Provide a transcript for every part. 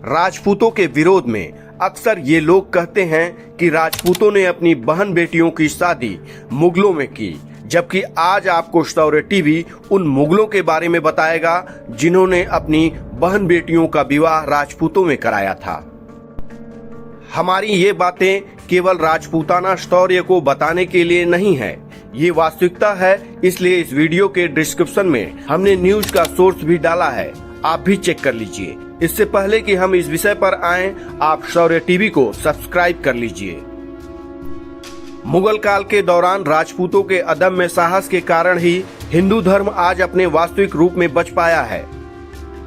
राजपूतों के विरोध में। अक्सर ये लोग कहते हैं कि राजपूतों ने अपनी बहन बेटियों की शादी मुगलों में की, जबकि आज आपको शौर्य टीवी उन मुगलों के बारे में बताएगा जिन्होंने अपनी बहन बेटियों का विवाह राजपूतों में कराया था। हमारी ये बातें केवल राजपूताना शौर्य को बताने के लिए नहीं है, ये वास्तविकता है। इसलिए इस वीडियो के डिस्क्रिप्शन में हमने न्यूज का सोर्स भी डाला है, आप भी चेक कर लीजिए। इससे पहले कि हम इस विषय पर आएं, आप शौर्य टीवी को सब्सक्राइब कर लीजिए। मुगल काल के दौरान राजपूतों के अदम्य साहस के कारण ही हिंदू धर्म आज अपने वास्तविक रूप में बच पाया है।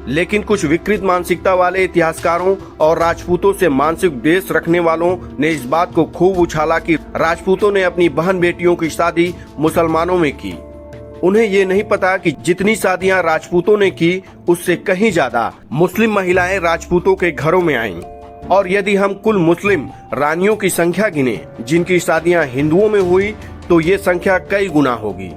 लेकिन कुछ विकृत मानसिकता वाले इतिहासकारों और राजपूतों से मानसिक द्वेष रखने वालों ने इस बात को खूब उछाला कि राजपूतों ने अपनी बहन बेटियों की शादी मुसलमानों में की। उन्हें ये नहीं पता कि जितनी शादियां राजपूतों ने की, उससे कहीं ज्यादा मुस्लिम महिलाएं राजपूतों के घरों में आईं। और यदि हम कुल मुस्लिम रानियों की संख्या गिने जिनकी शादियां हिंदुओं में हुई, तो ये संख्या कई गुना होगी।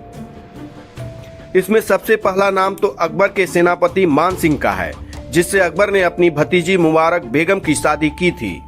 इसमें सबसे पहला नाम तो अकबर के सेनापति मान सिंह का है, जिससे अकबर ने अपनी भतीजी मुबारक बेगम की शादी की थी।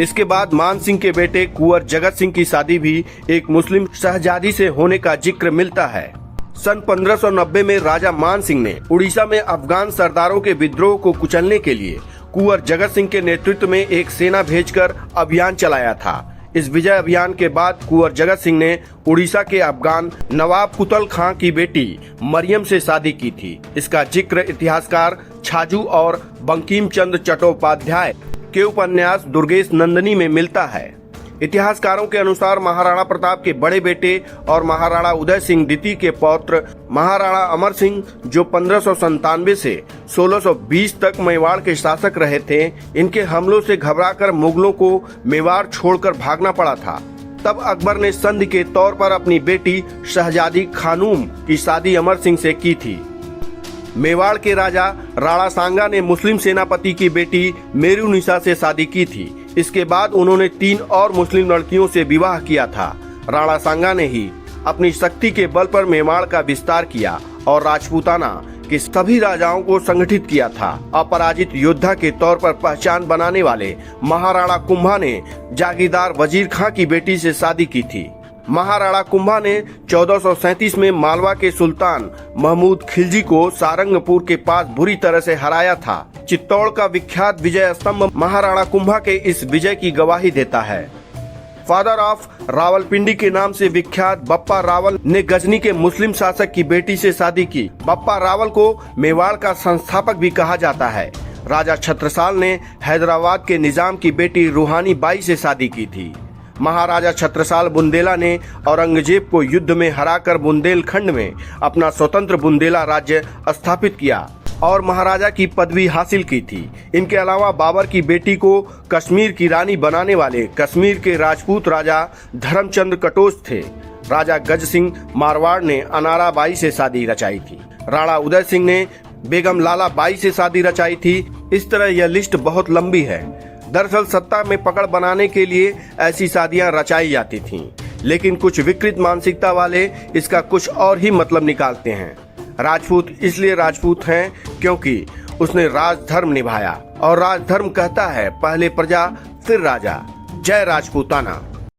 इसके बाद मान सिंह के बेटे कुंवर जगत सिंह की शादी भी एक मुस्लिम शहजादी से होने का जिक्र मिलता है। सन 1590 में राजा मान सिंह ने उड़ीसा में अफगान सरदारों के विद्रोह को कुचलने के लिए कुंवर जगत सिंह के नेतृत्व में एक सेना भेजकर अभियान चलाया था। इस विजय अभियान के बाद कुंवर जगत सिंह ने उड़ीसा के अफगान नवाब कुतुल खां की बेटी मरियम से शादी की थी। इसका जिक्र इतिहासकार छाजू और बंकिम चंद्र चट्टोपाध्याय के उपन्यास दुर्गेश नंदिनी में मिलता है। इतिहासकारों के अनुसार महाराणा प्रताप के बड़े बेटे और महाराणा उदय सिंह द्वितीय के पौत्र महाराणा अमर सिंह, जो 1597 से 1620 तक मेवाड़ के शासक रहे थे, इनके हमलों से घबराकर मुगलों को मेवाड़ छोड़कर भागना पड़ा था। तब अकबर ने संधि के तौर पर अपनी बेटी शहजादी खानूम की शादी अमर सिंह से की थी। मेवाड़ के राजा राणा सांगा ने मुस्लिम सेनापति की बेटी मेरुनिसा से शादी की थी। इसके बाद उन्होंने 3 और मुस्लिम लड़कियों से विवाह किया था। राणा सांगा ने ही अपनी शक्ति के बल पर मेवाड़ का विस्तार किया और राजपूताना के सभी राजाओं को संगठित किया था। अपराजित योद्धा के तौर पर पहचान बनाने वाले महाराणा कुंभा ने जागीरदार वजीर खां की बेटी से शादी की थी। महाराणा कुंभा ने 1437 में मालवा के सुल्तान महमूद खिलजी को सारंगपुर के पास बुरी तरह से हराया था। चित्तौड़ का विख्यात विजय स्तंभ महाराणा कुंभा के इस विजय की गवाही देता है। फादर ऑफ रावलपिंडी के नाम से विख्यात बप्पा रावल ने गजनी के मुस्लिम शासक की बेटी से शादी की। बप्पा रावल को मेवाड़ का संस्थापक भी कहा जाता है। राजा छत्रसाल ने हैदराबाद के निजाम की बेटी रूहानी बाई से शादी की थी। महाराजा छत्रसाल बुंदेला ने औरंगजेब को युद्ध में हराकर बुंदेलखंड में अपना स्वतंत्र बुंदेला राज्य स्थापित किया और महाराजा की पदवी हासिल की थी। इनके अलावा बाबर की बेटी को कश्मीर की रानी बनाने वाले कश्मीर के राजपूत राजा धर्मचंद्र कटोच थे। राजा गज सिंह मारवाड़ ने अनारा बाई से शादी रचाई थी। राणा उदय सिंह ने बेगम लाला बाई से शादी रचाई थी। इस तरह यह लिस्ट बहुत लंबी है। दरअसल सत्ता में पकड़ बनाने के लिए ऐसी शादियां रचाई जाती थीं, लेकिन कुछ विकृत मानसिकता वाले इसका कुछ और ही मतलब निकालते हैं। राजपूत इसलिए राजपूत हैं क्योंकि उसने राजधर्म निभाया, और राजधर्म कहता है पहले प्रजा फिर राजा। जय राजपूताना।